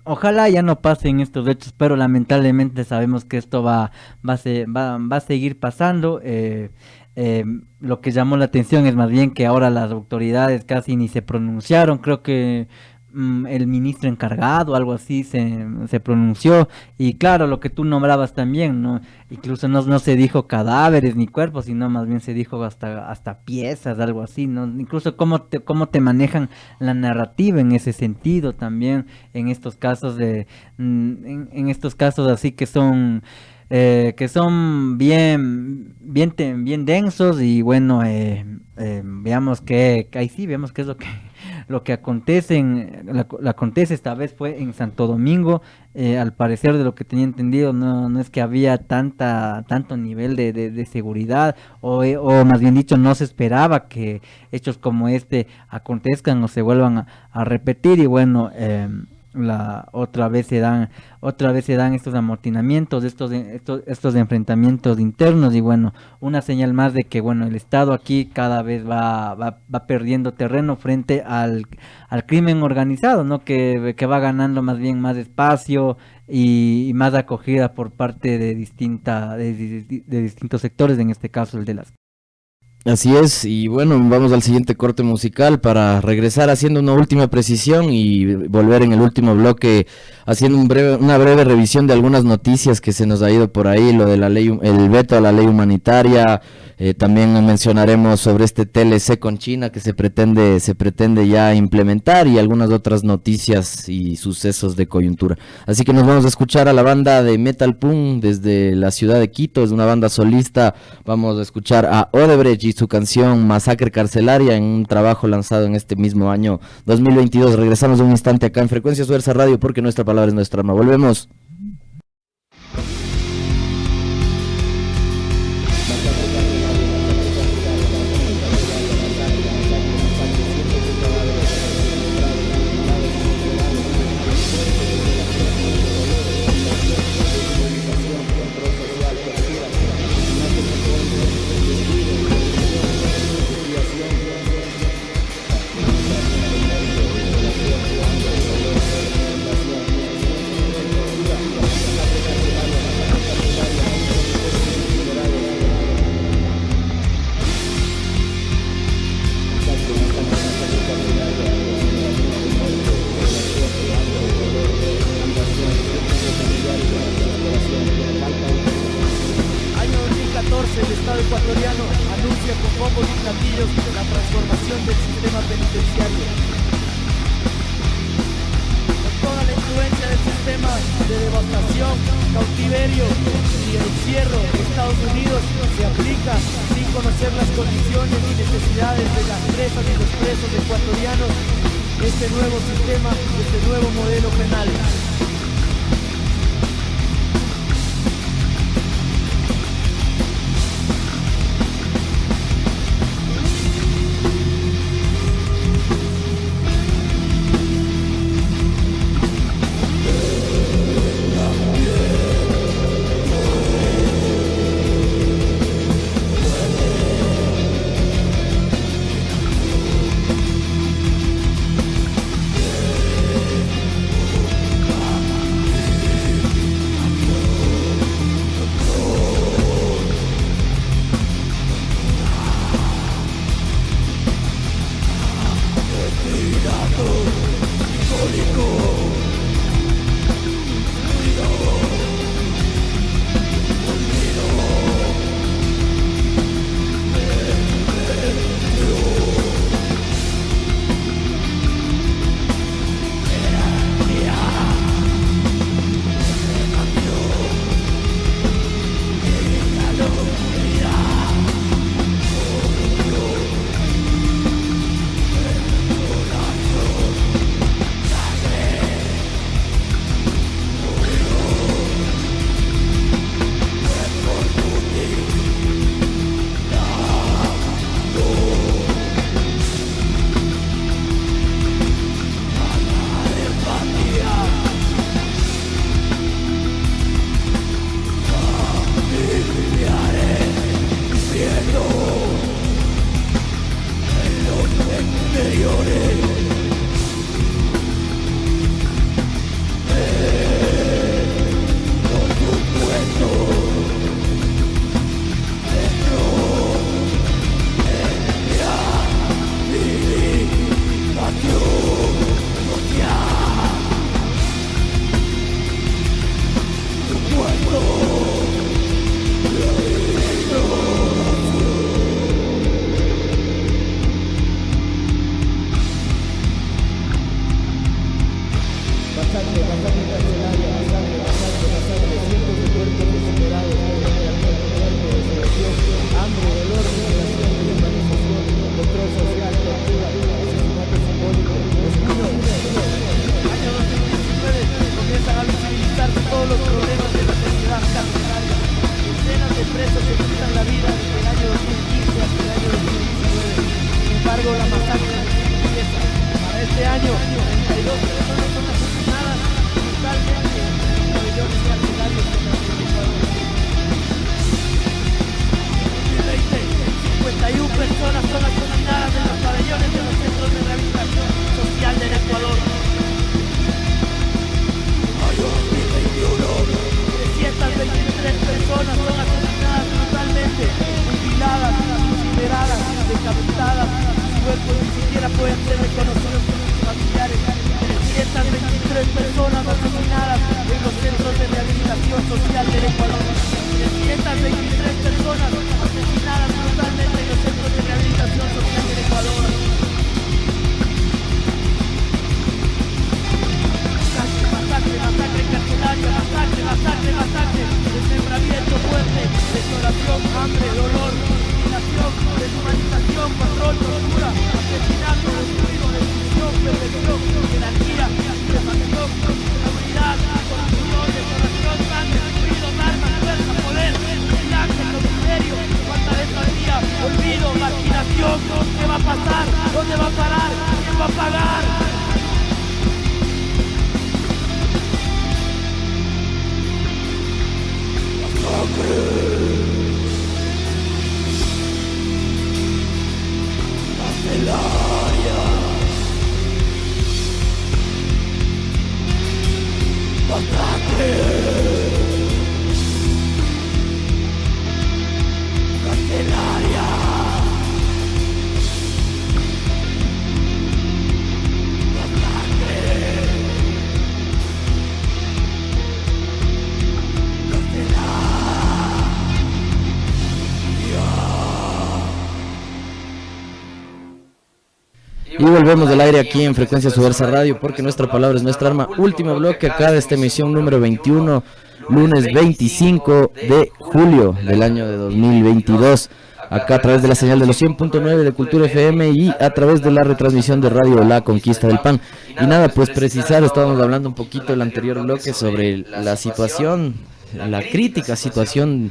ojalá ya no pasen estos hechos, pero lamentablemente sabemos que esto va a seguir pasando. lo que llamó la atención es más bien que ahora las autoridades casi ni se pronunciaron. Creo que el ministro encargado, algo así, se pronunció. Y claro, lo que tú nombrabas también, ¿no? Incluso no se dijo cadáveres ni cuerpos, sino más bien se dijo hasta piezas, algo así, ¿no? Incluso cómo te manejan la narrativa en ese sentido también, en estos casos en estos casos así que son bien densos. Y bueno, veamos que ahí sí vemos qué es lo que acontece acontece. Esta vez fue en Santo Domingo. Al parecer, de lo que tenía entendido, no es que había tanto nivel de seguridad, o más bien dicho, no se esperaba que hechos como este acontezcan o se vuelvan a repetir. Y bueno, otra vez se dan estos amotinamientos, estos enfrentamientos internos. Y bueno, una señal más de que bueno, el Estado aquí cada vez va perdiendo terreno frente al crimen organizado, ¿no? Que va ganando más bien más espacio y más acogida por parte de distintos sectores, en este caso el de las. Así es, y bueno, vamos al siguiente corte musical para regresar haciendo una última precisión y volver en el último bloque haciendo una breve revisión de algunas noticias que se nos ha ido por ahí, lo de la ley, el veto a la ley humanitaria. También mencionaremos sobre este TLC con China que se pretende ya implementar, y algunas otras noticias y sucesos de coyuntura. Así que nos vamos a escuchar a la banda de Metal Punk desde la ciudad de Quito, es una banda solista. Vamos a escuchar a Odebrecht y su canción Masacre Carcelaria, en un trabajo lanzado en este mismo año 2022. Regresamos un instante acá en Frecuencia Subversa Radio, porque nuestra palabra es nuestra arma. Volvemos. Y volvemos del aire aquí en Frecuencia Subversa Radio, porque nuestra palabra es nuestra arma. Último bloque acá de esta emisión número 21, lunes 25 de julio del año de 2022. Acá a través de la señal de los 100.9 de Cultura FM y a través de la retransmisión de Radio La Conquista del Pan. Y nada, pues precisar, estábamos hablando un poquito el anterior bloque sobre la situación, la crítica situación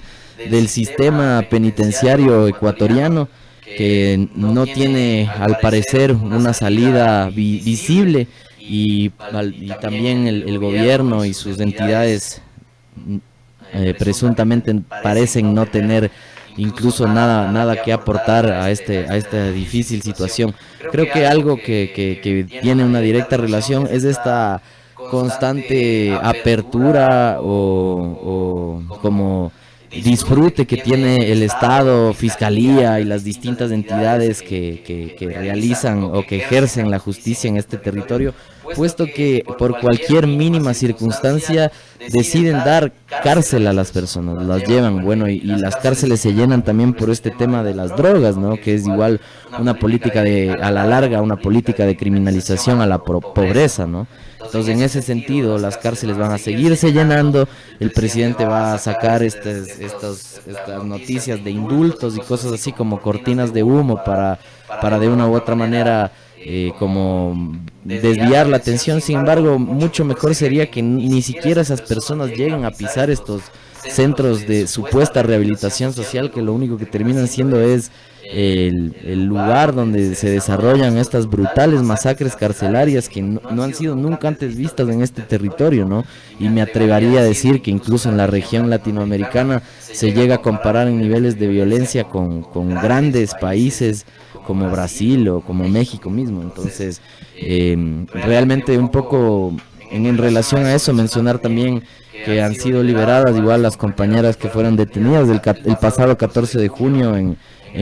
del sistema penitenciario ecuatoriano, que no tiene al parecer una salida visible y también el gobierno y sus entidades presuntamente parecen no tener incluso nada que aportar a esta difícil situación. Creo que algo que tiene una directa relación es esta constante apertura o como disfrute que tiene el Estado, Fiscalía y las distintas entidades que realizan o que ejercen la justicia en este territorio, puesto que por cualquier mínima circunstancia deciden dar cárcel a las personas, las llevan, bueno, y las cárceles se llenan también por este tema de las drogas, ¿no? Que es igual una política a la larga, una política de criminalización a la pobreza, ¿no? Entonces, en ese sentido, las cárceles van a seguirse llenando, el presidente va a sacar estas noticias de indultos y cosas así como cortinas de humo para de una u otra manera como desviar la atención. Sin embargo, mucho mejor sería que ni siquiera esas personas lleguen a pisar estos centros de supuesta rehabilitación social, que lo único que terminan siendo es el lugar donde se desarrollan estas brutales masacres carcelarias que no han sido nunca antes vistas en este territorio, ¿no? Y me atrevería a decir que incluso en la región latinoamericana se llega a comparar en niveles de violencia con grandes países como Brasil o como México mismo. Entonces, realmente un poco en relación a eso, mencionar también que han sido liberadas igual las compañeras que fueron detenidas el pasado 14 de junio en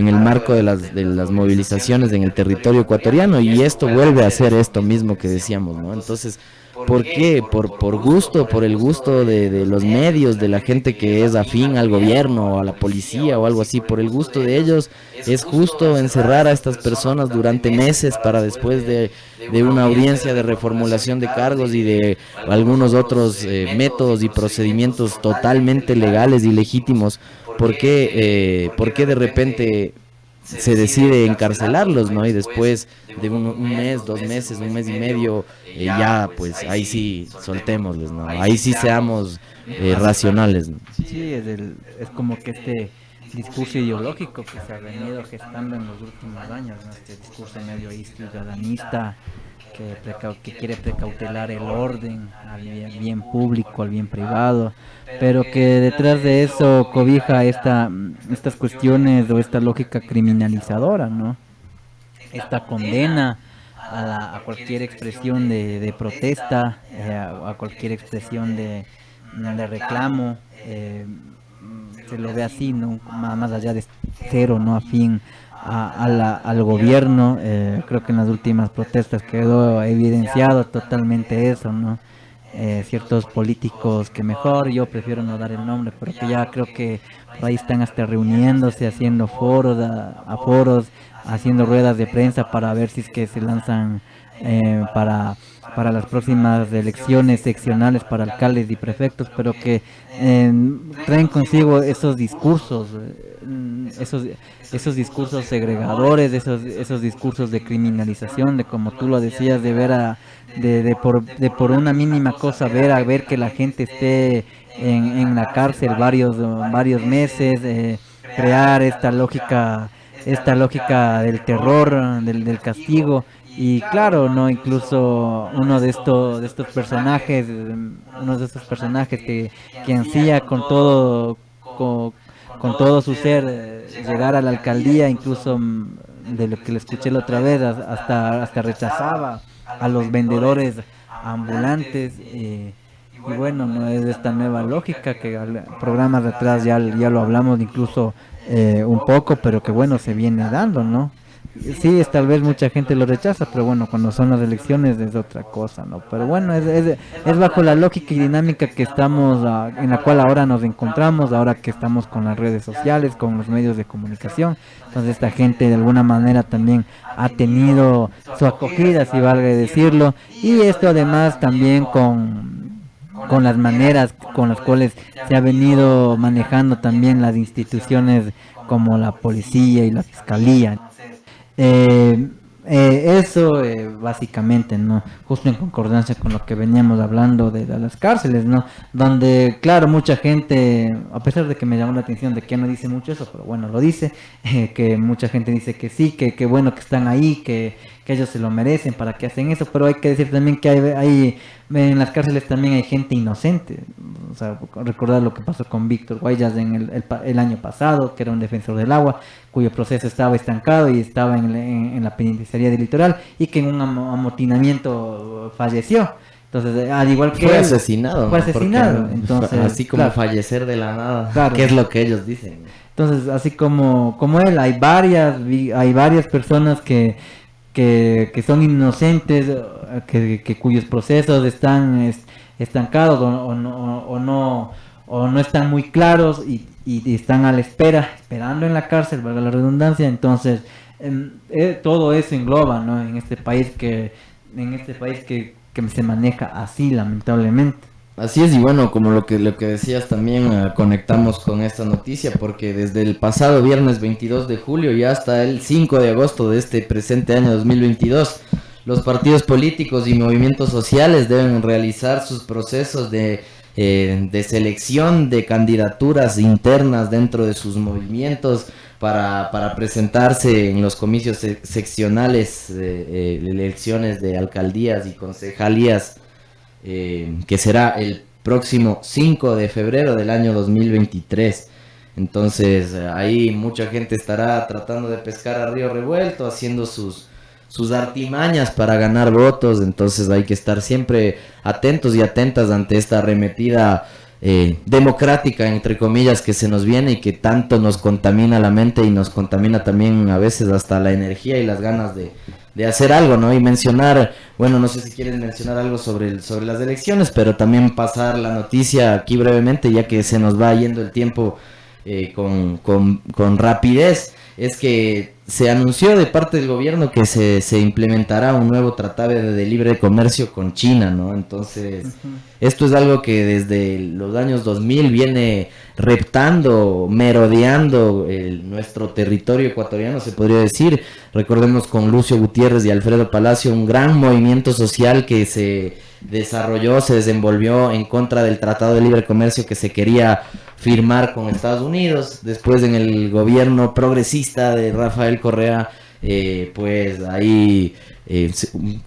el marco de las movilizaciones en el territorio ecuatoriano, y esto vuelve a ser esto mismo que decíamos, ¿no? Entonces, ¿Por qué? Por gusto, por el gusto de los medios, de la gente que es afín al gobierno o a la policía o algo así, por el gusto de ellos. Es justo encerrar a estas personas durante meses para después de una audiencia de reformulación de cargos y de algunos otros métodos y procedimientos totalmente legales y legítimos. ¿Por qué de repente se decide encarcelarlos, ¿no? Y después de un mes, 2 meses, un mes y medio, ya pues ahí sí soltémosles, ¿no? Ahí sí seamos racionales, ¿no? Sí, es como que este discurso ideológico que se ha venido gestando en los últimos años, ¿no? Este discurso medio ciudadanista que quiere precautelar el orden al bien público, al bien privado, pero que detrás de eso cobija estas cuestiones o esta lógica criminalizadora, ¿no? Esta condena a cualquier expresión de protesta, a cualquier expresión de reclamo, se lo ve así, ¿no? Más allá de ser o no afín al gobierno. Creo que en las últimas protestas quedó evidenciado totalmente eso, ¿no? Ciertos políticos que mejor, yo prefiero no dar el nombre, pero que ya creo que por ahí están hasta reuniéndose, haciendo foros, a foros, haciendo ruedas de prensa para ver si es que se lanzan para las próximas elecciones seccionales para alcaldes y prefectos, pero que traen consigo esos discursos, esos discursos segregadores, esos discursos de criminalización, de como tú lo decías, de ver por una mínima cosa ver que la gente esté en la cárcel varios meses, crear esta lógica del terror, del castigo. Y claro, no, incluso uno de estos personajes que ansía con todo su ser llegar a la alcaldía, incluso de lo que le escuché la otra vez, hasta rechazaba a los vendedores ambulantes. Y bueno, no es esta nueva lógica que programas de atrás ya lo hablamos incluso un poco, pero que bueno, se viene dando, ¿no? Sí, tal vez mucha gente lo rechaza, pero bueno, cuando son las elecciones es otra cosa, ¿no? Pero bueno, es bajo la lógica y dinámica que estamos, en la cual ahora nos encontramos, ahora que estamos con las redes sociales, con los medios de comunicación. Entonces esta gente de alguna manera también ha tenido su acogida, si valga decirlo, y esto además también con las maneras con las cuales se ha venido manejando también las instituciones como la policía y la fiscalía. Eso básicamente, ¿no? Justo en concordancia con lo que veníamos hablando de las cárceles, ¿no? Donde, claro, mucha gente, a pesar de que me llamó la atención de que no dice mucho eso, pero bueno, lo dice, que mucha gente dice que sí, que bueno que están ahí, que ellos se lo merecen, para que hacen eso, pero hay que decir también que hay en las cárceles también hay gente inocente. O sea, recordar lo que pasó con Víctor Guayas en el año pasado, que era un defensor del agua, cuyo proceso estaba estancado y estaba en la penitenciaría del Litoral, y que en un amotinamiento falleció. Entonces, al igual que fue asesinado. Fue asesinado. Entonces, así como claro, fallecer de la nada, claro, que es lo que ellos dicen. Entonces, así como él, hay varias personas que son inocentes, cuyos procesos están estancados o no están muy claros y están a la esperando en la cárcel, valga la redundancia. Entonces todo eso engloba, ¿no? en este país que se maneja así, lamentablemente. Así es, y bueno, como lo que decías también, conectamos con esta noticia porque desde el pasado viernes 22 de julio y hasta el 5 de agosto de este presente año 2022, los partidos políticos y movimientos sociales deben realizar sus procesos de selección de candidaturas internas dentro de sus movimientos para presentarse en los comicios seccionales de elecciones de alcaldías y concejalías, que será el próximo 5 de febrero del año 2023. Entonces ahí mucha gente estará tratando de pescar a río revuelto, haciendo sus artimañas para ganar votos. Entonces hay que estar siempre atentos y atentas ante esta arremetida democrática, entre comillas, que se nos viene y que tanto nos contamina la mente y nos contamina también a veces hasta la energía y las ganas de hacer algo, ¿no? Y mencionar, bueno, no sé si quieren mencionar algo sobre las elecciones, pero también pasar la noticia aquí brevemente, ya que se nos va yendo el tiempo con rapidez. Es que se anunció de parte del gobierno que se implementará un nuevo tratado de libre comercio con China, ¿no? Entonces, esto es algo que desde los años 2000 viene reptando, merodeando nuestro territorio ecuatoriano, se podría decir. Recordemos con Lucio Gutiérrez y Alfredo Palacio, un gran movimiento social que se desarrolló, se desenvolvió en contra del Tratado de Libre Comercio que se quería firmar con Estados Unidos. Después, en el gobierno progresista de Rafael Correa, pues ahí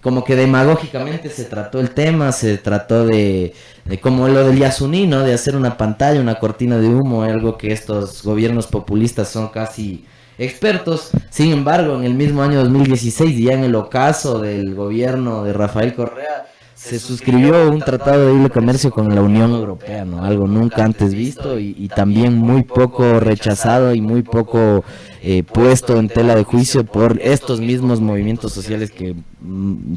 como que demagógicamente se trató el tema, se trató de como lo del Yasuní, ¿no? De hacer una pantalla, una cortina de humo, algo que estos gobiernos populistas son casi expertos. Sin embargo, en el mismo año 2016, ya en el ocaso del gobierno de Rafael Correa, se suscribió un tratado de libre comercio con la Unión Europea, ¿no? Algo nunca antes visto y también muy poco rechazado y muy poco puesto en tela de juicio por estos mismos movimientos sociales que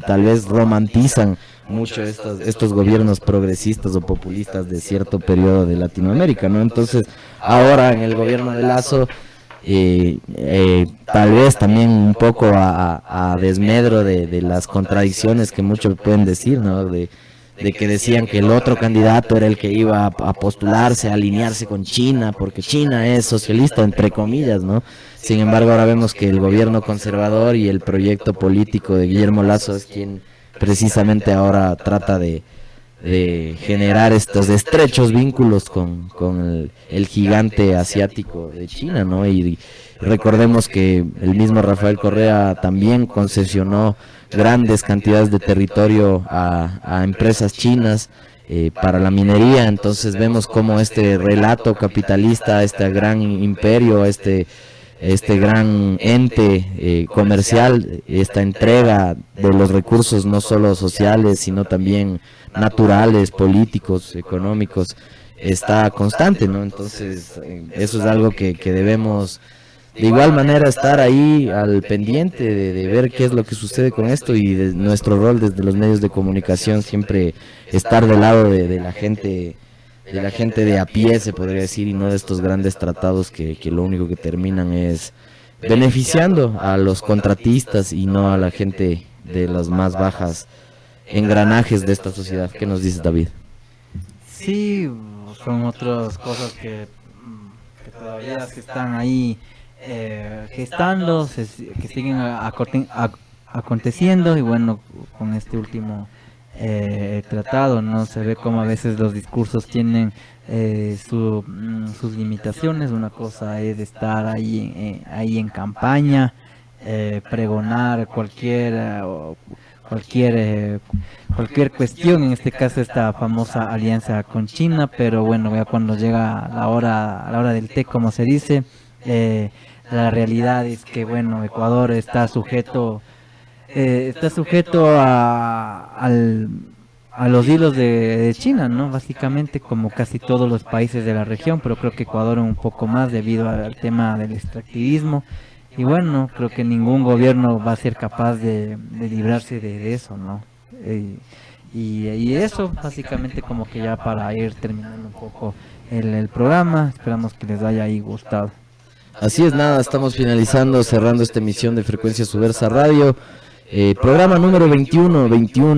tal vez romantizan mucho estos gobiernos progresistas o populistas de cierto periodo de Latinoamérica, ¿no? Entonces, ahora en el gobierno de Lazo, tal vez también un poco a desmedro de las contradicciones que muchos pueden decir, ¿no? De que decían que el otro candidato era el que iba a postularse, a alinearse con China, porque China es socialista, entre comillas, ¿no? Sin embargo, ahora vemos que el gobierno conservador y el proyecto político de Guillermo Lazo es quien precisamente ahora trata de generar estos estrechos vínculos con el gigante asiático de China, ¿no? Y recordemos que el mismo Rafael Correa también concesionó grandes cantidades de territorio a empresas chinas para la minería. Entonces vemos cómo este relato capitalista, este gran imperio, este gran ente comercial, esta entrega de los recursos no solo sociales, sino también naturales, políticos, económicos, está constante, ¿no? Entonces, eso es algo que debemos de igual manera estar ahí al pendiente de ver qué es lo que sucede con esto, y de nuestro rol desde los medios de comunicación siempre estar del lado de la gente de a pie, se podría decir, y no de estos grandes tratados que lo único que terminan es beneficiando a los contratistas y no a la gente de las más bajas engranajes de esta sociedad. ¿Qué nos dice David? Sí, son otras cosas que todavía se están ahí gestando, que siguen aconteciendo, y bueno, con este último tratado, ¿no? Se ve como a veces los discursos tienen sus limitaciones. Una cosa es estar ahí en campaña, pregonar cualquier cuestión, en este caso esta famosa alianza con China, pero bueno, ya cuando llega a la hora del té, como se dice, la realidad es que bueno, Ecuador está sujeto a los hilos de China, ¿no? Básicamente, como casi todos los países de la región, pero creo que Ecuador un poco más debido al tema del extractivismo. Y bueno, creo que ningún gobierno va a ser capaz de librarse de eso, ¿no? Y eso, básicamente, como que ya para ir terminando un poco el programa, esperamos que les haya ahí gustado. Así es, nada, estamos finalizando, cerrando esta emisión de Frecuencia Subversa Radio. Programa número 21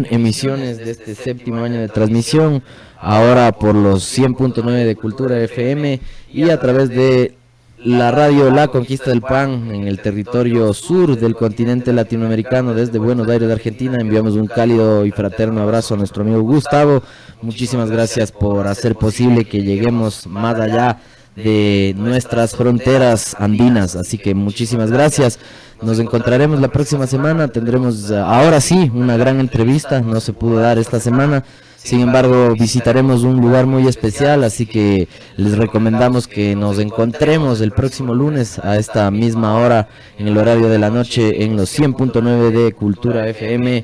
emisiones de este séptimo año de transmisión, ahora por los 100.9 de Cultura FM y a través de la radio La Conquista del Pan en el territorio sur del continente latinoamericano. Desde Buenos Aires, de Argentina, enviamos un cálido y fraterno abrazo a nuestro amigo Gustavo. Muchísimas gracias por hacer posible que lleguemos más allá de nuestras fronteras andinas, así que muchísimas gracias. Nos encontraremos la próxima semana, tendremos ahora sí una gran entrevista, no se pudo dar esta semana, sin embargo visitaremos un lugar muy especial, así que les recomendamos que nos encontremos el próximo lunes a esta misma hora, en el horario de la noche, en los 100.9 de Cultura FM.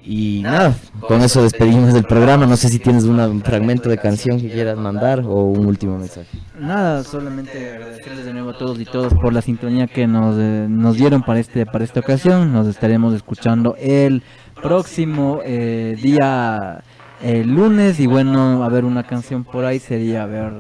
Y nada, con eso despedimos del programa. No sé si tienes un fragmento de canción que quieras mandar o un último mensaje. Nada, solamente agradecerles de nuevo a todos y todas por la sintonía que nos dieron para esta ocasión. Nos estaremos escuchando el próximo día lunes. Y bueno, a ver, una canción por ahí sería, a ver,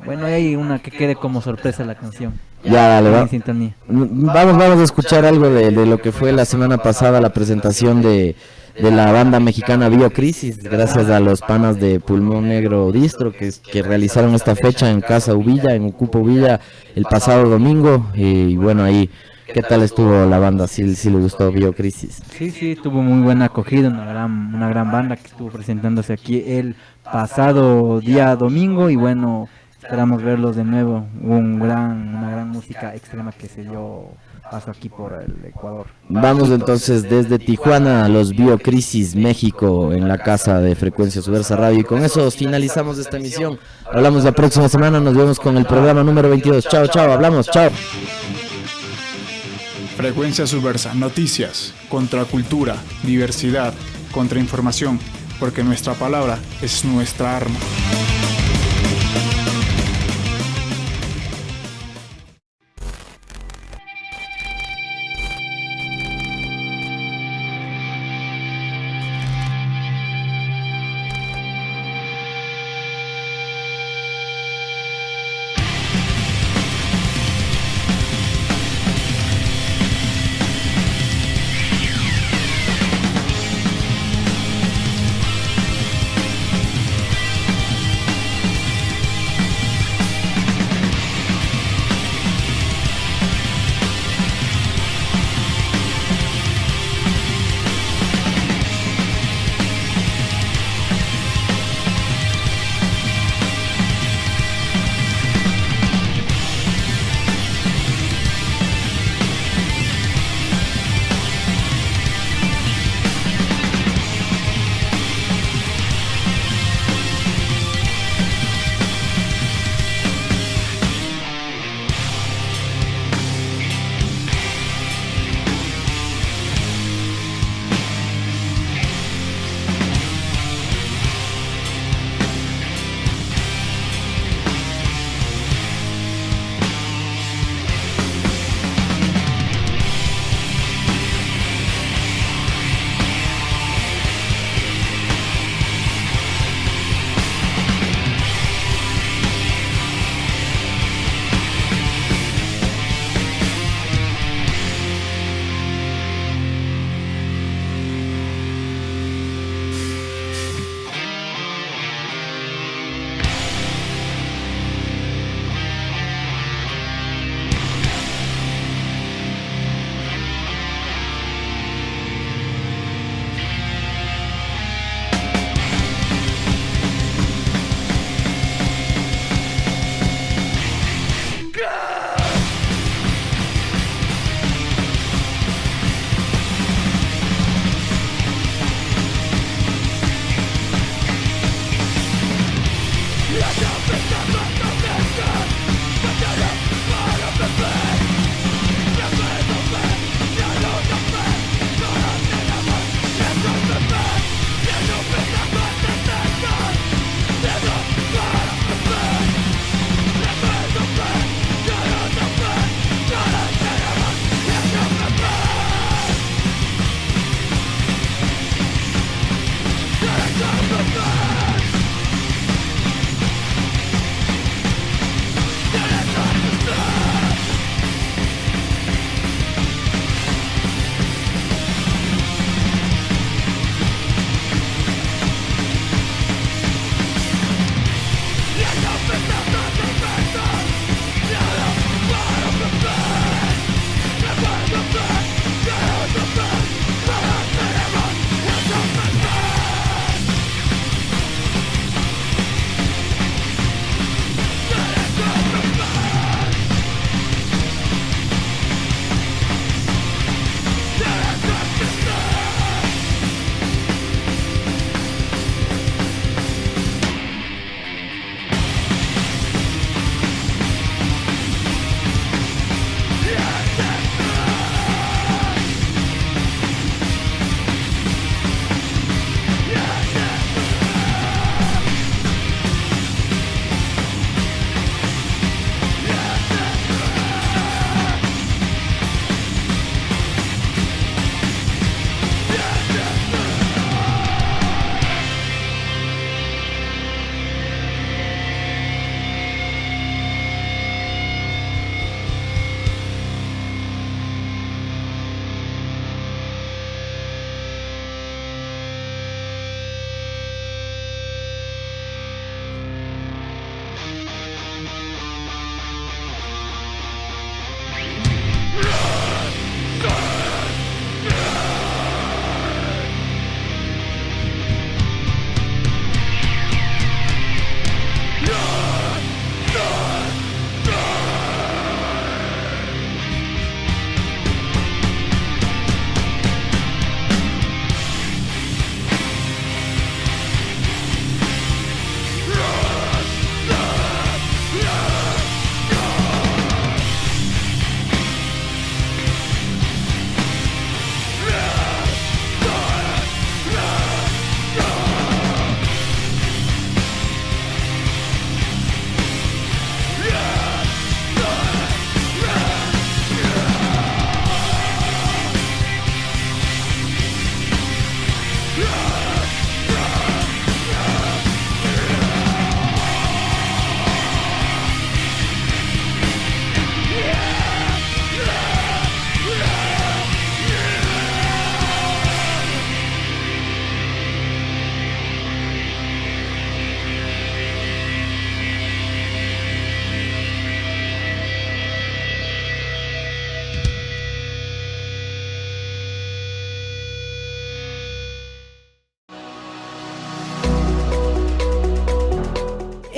bueno, hay una que quede como sorpresa la canción. Ya, dale, En sintonía. Vamos a escuchar algo de lo que fue la semana pasada la presentación de la banda mexicana Biocrisis, gracias a los panas de Pulmón Negro Distro que realizaron esta fecha en Casa Uvilla, en Ocupo Uvilla, el pasado domingo. Y bueno, ahí, ¿qué tal estuvo la banda? ¿Sí le gustó Biocrisis? Sí, tuvo muy buena acogida, una gran banda que estuvo presentándose aquí el pasado día domingo. Y bueno, esperamos verlos de nuevo. Hubo una gran música extrema que se dio paso aquí por el Ecuador. Vamos entonces desde Tijuana a los Biocrisis México en la casa de Frecuencia Subversa Radio. Y con eso finalizamos esta emisión. Hablamos la próxima semana, nos vemos con el programa número 22. Chao, hablamos, chao. Frecuencia Subversa, noticias, contracultura, diversidad, contrainformación, porque nuestra palabra es nuestra arma.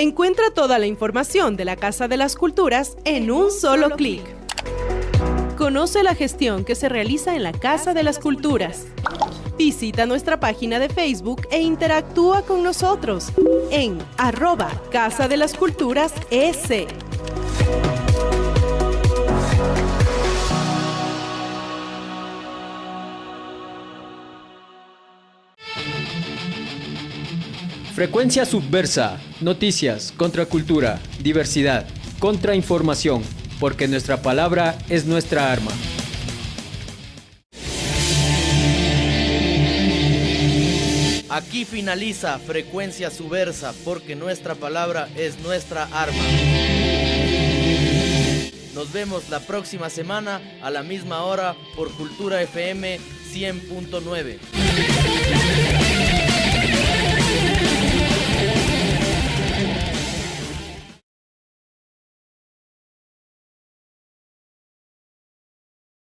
Encuentra toda la información de la Casa de las Culturas en un solo clic. Conoce la gestión que se realiza en la Casa de las Culturas. Visita nuestra página de Facebook e interactúa con nosotros en @Casa de las Culturas EC. Frecuencia Subversa, noticias, contracultura, diversidad, contrainformación, porque nuestra palabra es nuestra arma. Aquí finaliza Frecuencia Subversa, porque nuestra palabra es nuestra arma. Nos vemos la próxima semana a la misma hora por Cultura FM 100.9.